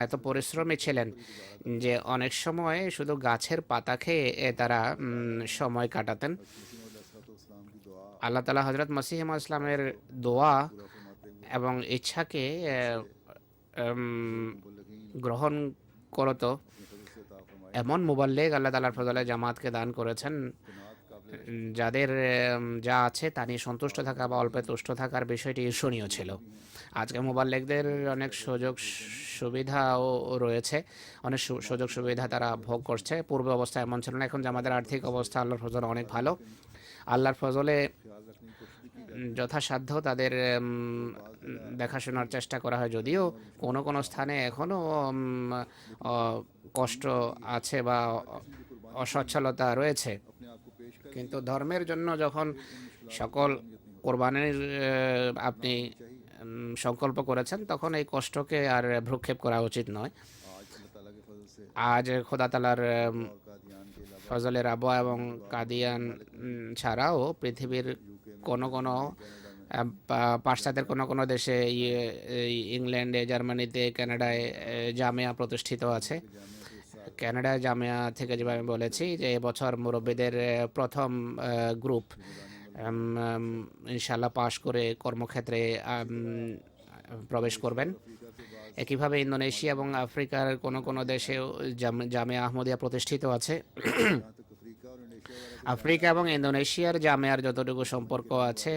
এত পরিশ্রমী ছিলেন যে অনেক সময় শুধু গাছের পাতা খেয়ে তারা সময় কাটাতেন। আল্লাহ তালা হজরত মসিহ ইসলামের দোয়া এবং ইচ্ছাকে গ্রহণ করতো এমন মুবাল্লিগ আল্লাহ তালার ফজলে জামাতকে দান করেছেন, যাদের যা আছে তা নিয়ে সন্তুষ্ট থাকা বা অল্পে তুষ্ট থাকার বিষয়টি ঈর্ষণীয় ছিল। আজকে মুবাল্লিগদের অনেক সুযোগ সুবিধাও রয়েছে, অনেক সুযোগ সুবিধা তারা ভোগ করছে। পূর্বে অবস্থা এমন ছিল না। এখন যে আমাদের আর্থিক অবস্থা আল্লাহর ফজলে অনেক ভালো। আল্লাহর ফজলে যথাসাধ্য তাদের দেখাশোনার চেষ্টা করা হয়, যদিও কোনো কোনো স্থানে এখনও কষ্ট আছে বা অসচ্ছলতা রয়েছে। কিন্তু ধর্মের জন্য যখন সকল কোরবানির আপনি সংকল্প করেছেন, তখন এই কষ্টকে আর ভ্রুক্ষেপ করা উচিত নয়। আজ খোদা তালার ফজলের আবহাওয়া এবং কাদিয়ান ছাড়াও পৃথিবীর কোনো কোনো পাশ্চাত্যের কোনো কোনো দেশে, ইংল্যান্ডে, জার্মানিতে, কানাডায় জামিয়া প্রতিষ্ঠিত আছে। কানাডা জামিয়া থেকে যেভাবে আমি বলেছি যে এবছর মুরব্বীদের প্রথম গ্রুপ ইনশাল্লাহ পাশ করে কর্মক্ষেত্রে প্রবেশ করবেন। একইভাবে ইন্দোনেশিয়া এবং আফ্রিকার কোনো কোনো দেশেও জামিয়া আহমদিয়া প্রতিষ্ঠিত আছে। আফ্রিকা এবং ইন্দোনেশিয়ার জামিয়ার যতটুকু সম্পর্ক আছে,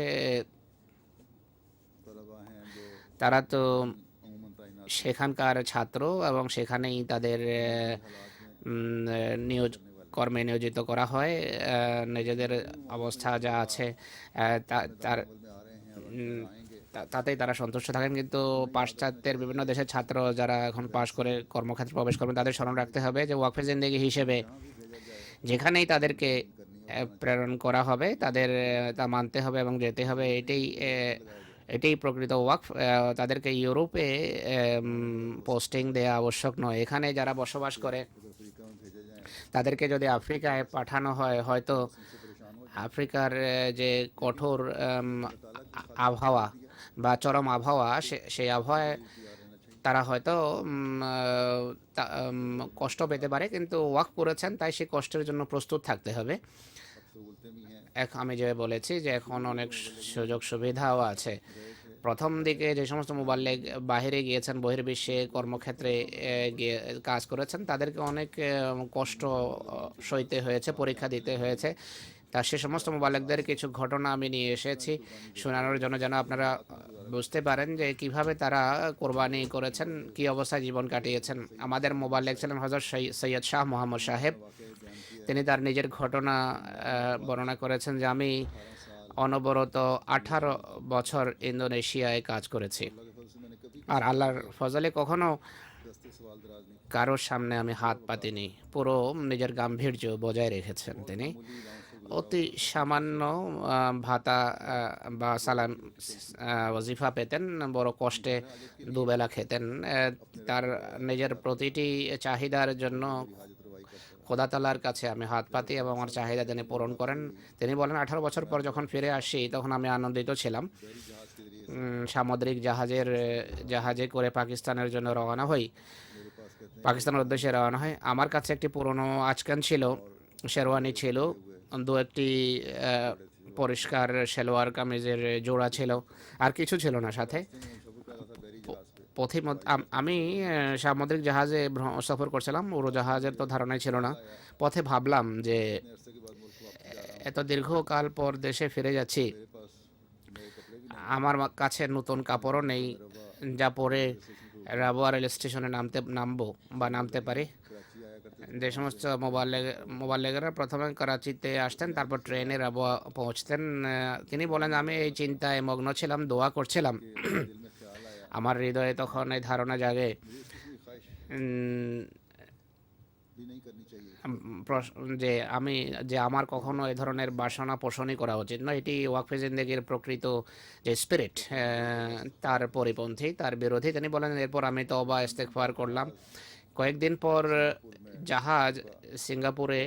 তারা তো সেখানকার ছাত্র এবং সেখানেই তাদের নিয়োজ কর্মে নিয়োজিত করা হয়। নিজেদের অবস্থা যা আছে তার তাতেই তারা সন্তুষ্ট থাকেন। কিন্তু পাশ্চাত্যের বিভিন্ন দেশের ছাত্র যারা এখন পাশ করে কর্মক্ষেত্রে প্রবেশ করবেন, তাদের স্মরণ রাখতে হবে যে ওয়াকফে জিন্দেগি হিসেবে যেখানেই তাদেরকে প্রেরণ করা হবে তাদের তা মানতে হবে এবং যেতে হবে। এটাই প্রকৃত ওয়াকফ। তাদেরকে ইউরোপে পোস্টিং দেওয়া আবশ্যক নয়। এখানে যারা বসবাস করে তাদেরকে যদি আফ্রিকায় পাঠানো হয়, হয়তো আফ্রিকার যে কঠোর আবহাওয়া বা চরম আবহাওয়া, সেই আবহাওয়ায় তারা হয়তো কষ্ট পেতে পারে, কিন্তু ওয়াক করেছেন তাই সেই কষ্টের জন্য প্রস্তুত থাকতে হবে। আমি যে বলেছি যে এখন অনেক সুযোগ সুবিধাও আছে। প্রথম দিকে যে সমস্ত মুবাল্লিগ বাহিরে গিয়েছেন, বহির্বিশ্বে কর্মক্ষেত্রে গিয়ে কাজ করেছেন, তাদেরকে অনেক কষ্ট সইতে হয়েছে, পরীক্ষা দিতে হয়েছে। তা সে সমস্ত মুবাল্লিগদের কিছু ঘটনা আমি নিয়ে এসেছি শোনানোর জন্য, যেন আপনারা বুঝতে পারেন যে কিভাবে তারা কোরবানি করেছেন, কি অবস্থায় জীবন কাটিয়েছেন। আমাদের মুবাল্লিগ ছিলেন হযরত সৈয়দ শাহ মোহাম্মদ সাহেব। তিনি তার নিজের ঘটনা বর্ণনা করেছেন যে আমি অনবরত 18 বছর ইন্দোনেশিয়ায় কাজ করেছি, আর আল্লাহর ফজলে কখনো কারোর সামনে আমি হাত পাতিনি। পুরো নিজের গাম্ভীর্য বজায় রেখেছেন তিনি। অতি সামান্য ভাতা বা সালাম ওজিফা পেতেন, বড় কষ্টে দুবেলা খেতেন। তার নিজের প্রতিটি চাহিদার জন্য খোদা তালার কাছে আমি হাত পাতি এবং আমার চাহিদা তিনি পূরণ করেন। তিনি বলেন 18 বছর পর যখন ফিরে আসি তখন আমি আনন্দিত ছিলাম। সামুদ্রিক জাহাজে করে পাকিস্তানের জন্য রওনা হই, পাকিস্তানের উদ্দেশ্যে রওনা হয়। আমার কাছে একটি পুরনো আচকান ছিল, শেরওয়ানি ছিল, দু একটি পরিষ্কার সেলোয়ার কামিজের জোড়া ছিল, আর কিছু ছিল না সাথে। আমি সামুদ্রিক জাহাজে সফর করছিলাম, উড়োজাহাজের তো ধারণাই ছিল না। পথে ভাবলাম যে এত দীর্ঘকাল পর দেশে ফিরে যাচ্ছি, আমার কাছে নতুন কাপড়ও নেই যা পরে রাবুয়া রেল স্টেশনে নামবো বা নামতে পারি। যে সমস্ত মোবাল্লেগেরা প্রথমে করাচিতে আসতেন, তারপর ট্রেনে রাবুয়া পৌঁছতেন, তিনি বলেন আমি এই চিন্তায় মগ্ন ছিলাম, দোয়া করছিলাম। আমার হৃদয়ে তখন এই ধারণা জাগে যে আমার কখনো এ ধরনের বাসনা পোষণই করা উচিত নয়। এটি ওয়াকফে জিন্দেগির প্রকৃত যে স্পিরিট, তার পরিপন্থী, তার বিরোধী। তিনি বলেন এরপর আমি তওবা ইস্তেগফার করলাম। কয়েকদিন পর জাহাজ সিঙ্গাপুরে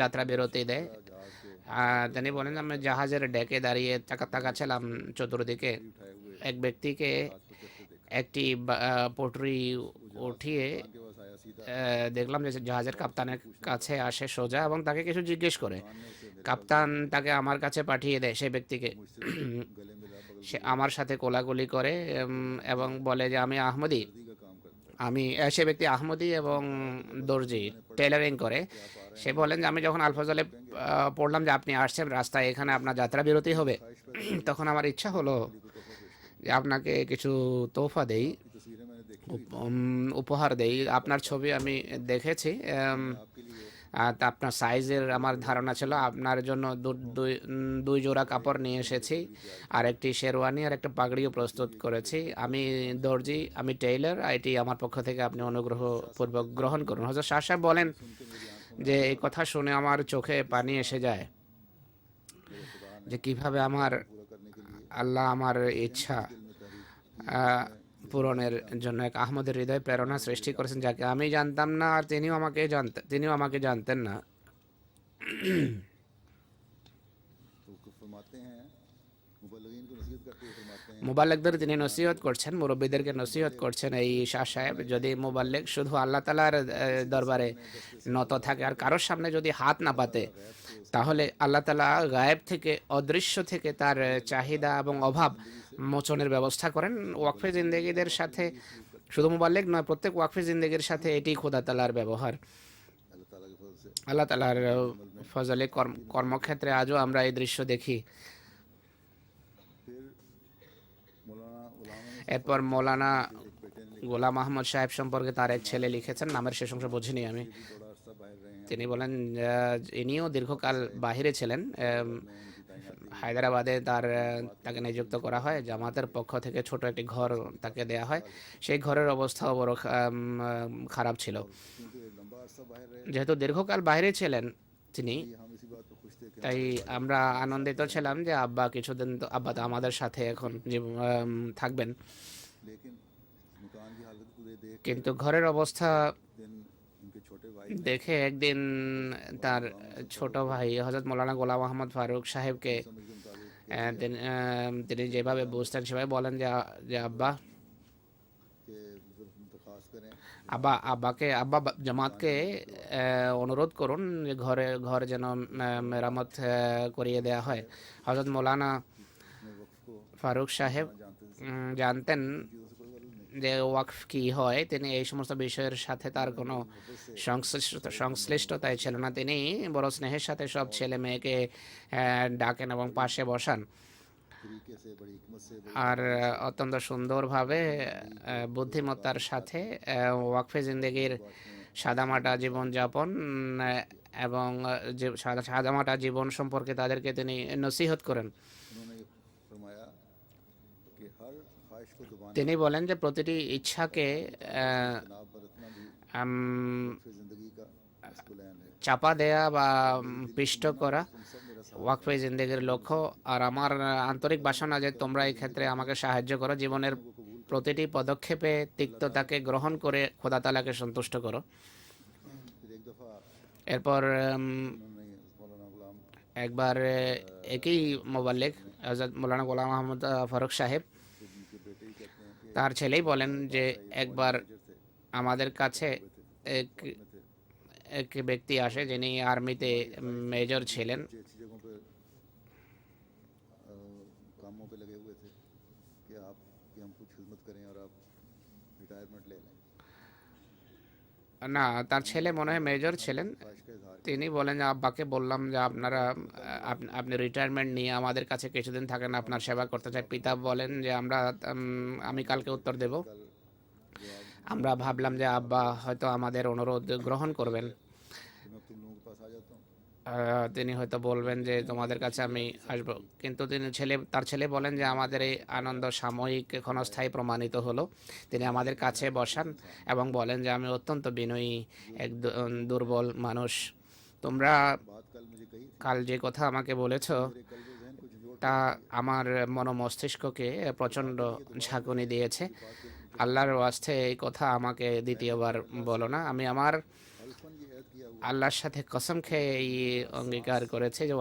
যাত্রা বিরতি দেয়। তিনি বলেন আমি জাহাজের ডেকে দাঁড়িয়ে তাকাচ্ছিলাম চতুর্দিকে। এক ব্যক্তিকে একটি পটরি উঠিয়ে দেখলাম যে জাহাজের কাপ্তানের কাছে আসে সোজা এবং তাকে কিছু জিজ্ঞেস করে। কাপ্তান তাকে আমার কাছে পাঠিয়ে দেয়, সেই ব্যক্তিকে। সে আমার সাথে কোলাকুলি করে এবং বলে যে আমি আহমদি। আমি সে ব্যক্তি আহমদি এবং দর্জি, টেলারিং করে। সে বলেন যে আমি যখন আলফাজলে পড়লাম যে আপনি আসছেন রাস্তায়, এখানে আপনার যাত্রা বিরতি হবে, তখন আমার ইচ্ছা হলো যে আপনাকে কিছু তোহফা দেই, উপহার দেই। আপনার ছবি আমি দেখেছি, তা আপনার সাইজের আমার ধারণা ছিল। আপনার জন্য দুই জোড়া কাপড় নিয়ে এসেছি, আর একটি শেরওয়ানি আর একটা পাগড়িও প্রস্তুত করেছি। আমি দর্জি, আমি টেইলর, এটি আমার পক্ষ থেকে আপনি অনুগ্রহপূর্বক গ্রহণ করুন। হযরত শাহ সাহেব বলেন যে এই কথা শুনে আমার চোখে পানি এসে যায়, যে কিভাবে আমার আল্লাহ আমার ইচ্ছা পূরণের জন্য এক আহমদের হৃদয় প্রেরণা সৃষ্টি করেছেন, যাকে আমি জানতাম না, আর তিনিও আমাকে জানতেন না। মুবাল্লিগদের তিনি নসিহত করছেন, মুরব্বীদেরকে নসিহত করছেন এই শাহ সাহেব। যদি মুবাল্লিগ শুধু আল্লাহ তাআলার দরবারে নত থাকে আর কারোর সামনে যদি হাত না পাতে, তাহলে আল্লাহ তাআলা গায়েব থেকে, অদৃশ্য থেকে তার চাহিদা এবং অভাব মোচনের ব্যবস্থা করেন। ওয়াকফে জিন্দেগীদের সাথে শুধু মুবাল্লিগ নয়, প্রত্যেক ওয়াকফে জিন্দেগীর সাথে এটি খোদা তাআলার ব্যবহার। আল্লাহ তাআলার ফজলে কর্মক্ষেত্রে আজও আমরা এই দৃশ্য দেখি। এরপর মৌলানা গোলাম আহমদ সাহেব সম্পর্কে তার এক ছেলে লিখেছেন, নামের শেষ অংশ বুঝিনি আমি। তিনি বলেন ইনিও দীর্ঘকাল বাহিরে ছিলেন। হায়দ্রাবাদে তাকে নিযুক্ত করা হয়, জামাতের পক্ষ থেকে ছোট একটি ঘর তাকে দেয়া হয়। সেই ঘরের অবস্থাও বড় খারাপ ছিল। যেহেতু দীর্ঘকাল বাইরে ছিলেন তিনি, তাই আমরা আনন্দিত ছিলাম যে আব্বা কিছুদিন তো আব্বা তো আমাদের সাথে এখন থাকবেন। কিন্তু ঘরের অবস্থা দেখে একদিন তার ছোট ভাই হযরত মৌলানা গোলাম আহমদ ফারুক সাহেবকে তিনি যেভাবে বুঝতেন সেভাবে বলেন যে আব্বা জামাতকে অনুরোধ করুন যে ঘর যেন মেরামত করিয়ে দেয়া হয়। হযরত মৌলানা ফারুক সাহেব জানতেন যে ওয়াকফ কি হয়। তিনি এই সমস্ত বিষয়ের সাথে তার কোনো সংশ্লিষ্টতাই ছিল না। তিনি বড় স্নেহের সাথে সব ছেলে মেয়েকে ডাকেন এবং পাশে বসান, আর অত্যন্ত সুন্দরভাবে বুদ্ধিমত্তার সাথে ওয়াকফে জিন্দেগির সাদামাটা জীবনযাপন এবং সাদামাটা জীবন সম্পর্কে তাদেরকে তিনি নসিহত করেন। তিনি বলেন যে প্রতিটি ইচ্ছাকে চাপা দেয়া বা পিষ্ট করা ওয়াকফে জিন্দেগির লক্ষ্য। আর আমার আন্তরিক বাসনা যে তোমরা এই ক্ষেত্রে আমাকে সাহায্য করো, জীবনের প্রতিটি পদক্ষেপে তিক্ততাকে গ্রহণ করে খোদা তাআলাকে সন্তুষ্ট করো। এরপর একবার একই মুবাল্লিগ হযরত মৌলানা গোলাম আহমদ ফারুক সাহেব, তার ছেলেই বলেন যে একবার আমাদের কাছে এক ব্যক্তি আসে যিনি আর্মিতে মেজর ছিলেন। না, তার ছেলে মনে হয় মেজর ছিলেন। তিনি বলেন যে আব্বাকে বললাম যে আপনি রিটায়ারমেন্ট নিয়ে আমাদের কাছে কিছুদিন থাকেন, আপনার সেবা করতে চাই। পিতা বলেন যে আমি কালকে উত্তর দেব। আমরা ভাবলাম যে আব্বা হয়তো আমাদের অনুরোধ গ্রহণ করবেন, তিনি হয়তো বলবেন যে তোমাদের কাছে আমি আসবো। কিন্তু তার ছেলে বলেন যে আমাদের এই আনন্দ সাময়িক ক্ষণস্থায়ী প্রমাণিত হলো। তিনি আমাদের কাছে বসান এবং বলেন যে আমি অত্যন্ত বিনয়ী এক দুর্বল মানুষ। তোমরা কাল যে কথা আমাকে বলেছ তা আমার মস্তিষ্ককে প্রচণ্ড ঝাঁকুনি দিয়েছে। আল্লাহর ওয়াস্তে এই কথা আমাকে দ্বিতীয়বার বলো না। আমি আমার আল্লাহর সাথে কসম খেয়ে এই অঙ্গীকার করেছে যে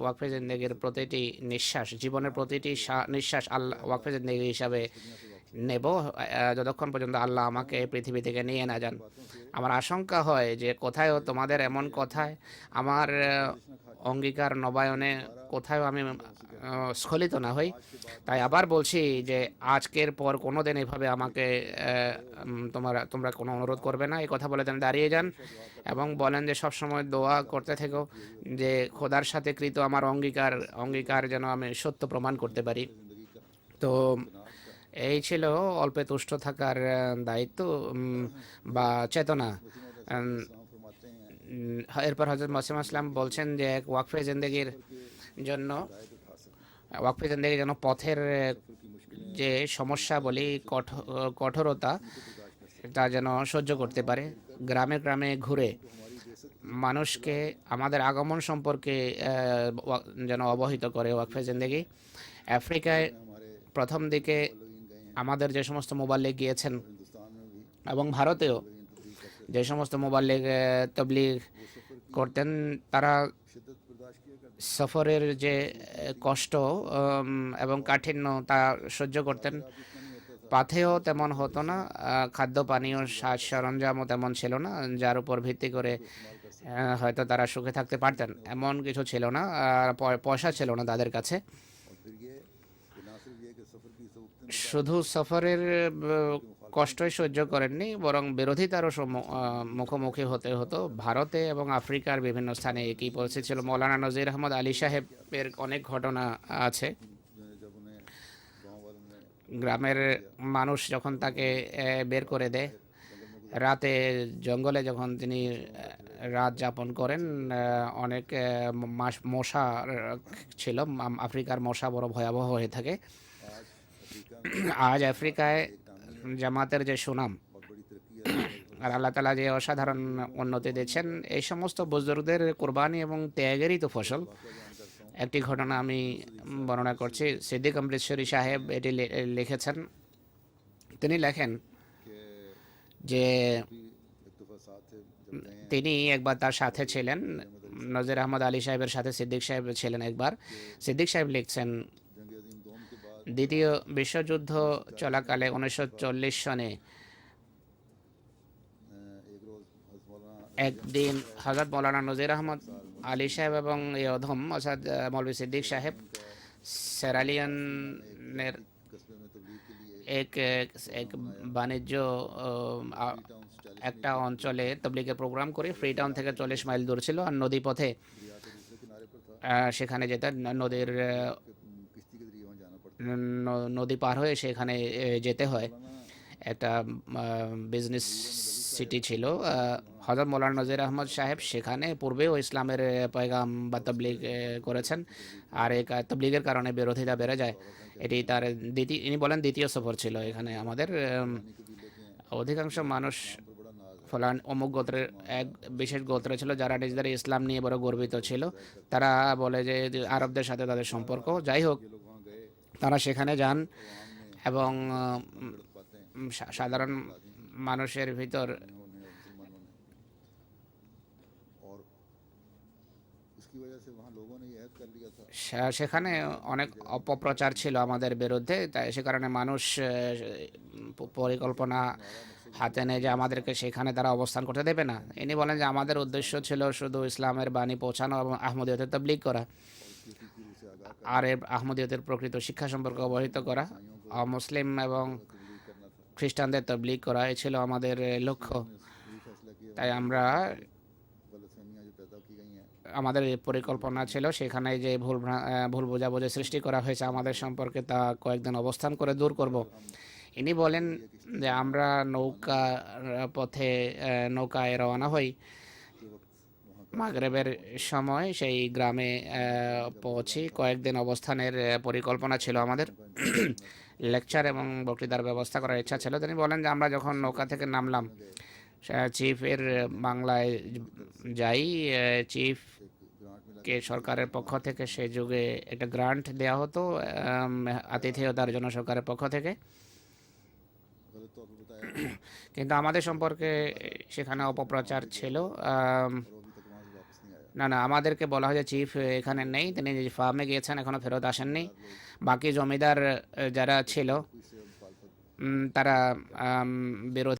ওয়াকফে জিন্দেগির প্রতিটি নিঃশ্বাস, জীবনের প্রতিটি নিঃশ্বাস আল্লাহ ওয়াকফে জিন্দেগি হিসাবে নেব যতক্ষণ পর্যন্ত আল্লাহ আমাকে এই পৃথিবী থেকে নিয়ে না যান। আমার আশঙ্কা হয় যে কোথায় তোমাদের এমন কথায় আমার অঙ্গীকার নবায়নে কোথাও আমি স্খলিত না হই। তাই আবার বলছি যে আজকের পর কোনো দিন এভাবে আমাকে তোমরা কোনো অনুরোধ করবে না, এই কথা বলে তিনি দাঁড়িয়ে যান এবং বলেন যে সবসময় দোয়া করতে থেকো যে খোদার সাথে কৃত আমার অঙ্গীকার যেন আমি সত্য প্রমাণ করতে পারি। তো এই ছিল অল্পে তুষ্ট থাকার দায়িত্ব বা চেতনা। এরপর হজরত মসিম আসলাম বলছেন যে এক ওয়াকফে জিন্দগির জন্য পথের যে সমস্যা বলি কঠোরতা তা যেন সহ্য করতে পারে। গ্রামে গ্রামে ঘুরে মানুষকে আমাদের আগমন সম্পর্কে যেন অবহিত করে ওয়াকফে জিন্দগি। আফ্রিকায় প্রথম দিকে আমাদের যে সমস্ত মোবাল্লিগ গিয়েছেন এবং ভারতেও যে সমস্ত মোবাল্লিগ তবলিগ করতেন, তারা সফরের যে কষ্ট এবং কাঠিন্য তা সহ্য করতেন। পাথেও তেমন হতো না, খাদ্য পানীয় সাজ সরঞ্জামও তেমন ছিল না যার উপর ভিত্তি করে হয়তো তারা সুখে থাকতে পারতেন, এমন কিছু ছিল না। আর পয়সা ছিল না তাদের কাছে। শুধু সফরের কষ্টই সহ্য করেননি, বরং বিরোধিতারও মুখোমুখি হতে হতো। ভারতে এবং আফ্রিকার বিভিন্ন স্থানে একই পরিস্থিতি ছিল। মৌলানা নজির আহমদ আলী সাহেবের অনেক ঘটনা আছে। গ্রামের মানুষ যখন তাকে বের করে দেয়, রাতে জঙ্গলে যখন তিনি রাত যাপন করেন, অনেক মশা ছিল। আফ্রিকার মশা বড় ভয়াবহ হয়ে থাকে। আজ আফ্রিকায় জামাতের যে সুনাম আর আল্লাহ তালা যে অসাধারণ উন্নতি দিচ্ছেন, এই সমস্ত বুজুর্গদের কোরবানি এবং ত্যাগেরই তো ফসল। একটি ঘটনা আমি বর্ণনা করছি। সিদ্দিক অমৃতসরী সাহেব এটি লিখেছেন। তিনি লেখেন যে তিনি একবার তার সাথে ছিলেন, নজির আহমদ আলী সাহেবের সাথে সিদ্দিক সাহেব ছিলেন একবার। সিদ্দিক সাহেব লিখছেন, দ্বিতীয় বিশ্বযুদ্ধ চলাকালে 1940 সনে একদিন হযরত মৌলানা নজির আহমদ আলী সাহেব এবং এই অধম অর্থাৎ মৌলভী সিদ্দিক সাহেব সেরালিয়নের এক এক বাণিজ্য একটা অঞ্চলে তবলিগের প্রোগ্রাম করে। ফ্রি টাউন থেকে 40 মাইল দূর ছিল, আর নদী পথে সেখানে যেতে নদী পার হয়ে সেখানে যেতে হয়। একটা বিজনেস সিটি ছিল। হযরত মৌলানা নজির আহমদ সাহেব সেখানে পূর্বেও ইসলামের পয়গাম বা তবলিগ করেছেন, আর এই তবলিগের কারণে বিরোধিতা বেড়ে যায়। এটি তার ইনি বলেন দ্বিতীয় সফর ছিল এখানে। আমাদের অধিকাংশ মানুষ ফলান অমুক গোত্রের এক বিশেষ গোত্র ছিল যারা নিজেদের ইসলাম নিয়ে বড় গর্বিত ছিল। তারা বলে যে আরবদের সাথে তাদের সম্পর্ক। যাই হোক, তারা সেখানে যান এবং সাধারণ মানুষের ভিতর সেখানে অনেক অপপ্রচার ছিল আমাদের বিরুদ্ধে। তাই সে কারণে মানুষ পরিকল্পনা হাতে নেয় যে আমাদেরকে সেখানে তারা অবস্থান করতে দেবে না। ইনি বলেন যে আমাদের উদ্দেশ্য ছিল শুধু ইসলামের বাণী পৌঁছানো এবং আহমদীয়তের তাবলীগ করা, আর আহমদীয়তের প্রকৃত শিক্ষা সম্পর্কে অবহিত করা, মুসলিম এবং খ্রিস্টানদের তাবলীগ করা। এই ছিল আমাদের লক্ষ্য। তাই আমাদের পরিকল্পনা ছিল সেখানে যে ভুল বোঝাবুঝি সৃষ্টি করা হয়েছে আমাদের সম্পর্কে, তা কয়েকদিন অবস্থান করে দূর করব। ইনি বলেন যে আমরা নৌকায় রওনা হই। মাগরিবের সময় সেই গ্রামে পৌঁছি। কয়েকদিন অবস্থানের পরিকল্পনা ছিল আমাদের। লেকচার এবং বক্তৃতার ব্যবস্থা করার ইচ্ছা ছিল। তিনি বলেন যে আমরা যখন নৌকা থেকে নামলাম, চিফের বাংলায় যাই। চিফকে সরকারের পক্ষ থেকে সে যুগে একটা গ্রান্ট দেওয়া হতো আতিথেয়তার জন্য সরকারের পক্ষ থেকে, কিন্তু আমাদের সম্পর্কে সেখানে অপপ্রচার ছিল। না, আমাদেরকে বলা হয় যে চিফ এখানে নেই, তিনি ফার্মে গিয়েছেন, এখনও ফেরত আসেননি। বাকি জমিদার যারা ছিল তারা বিরোধী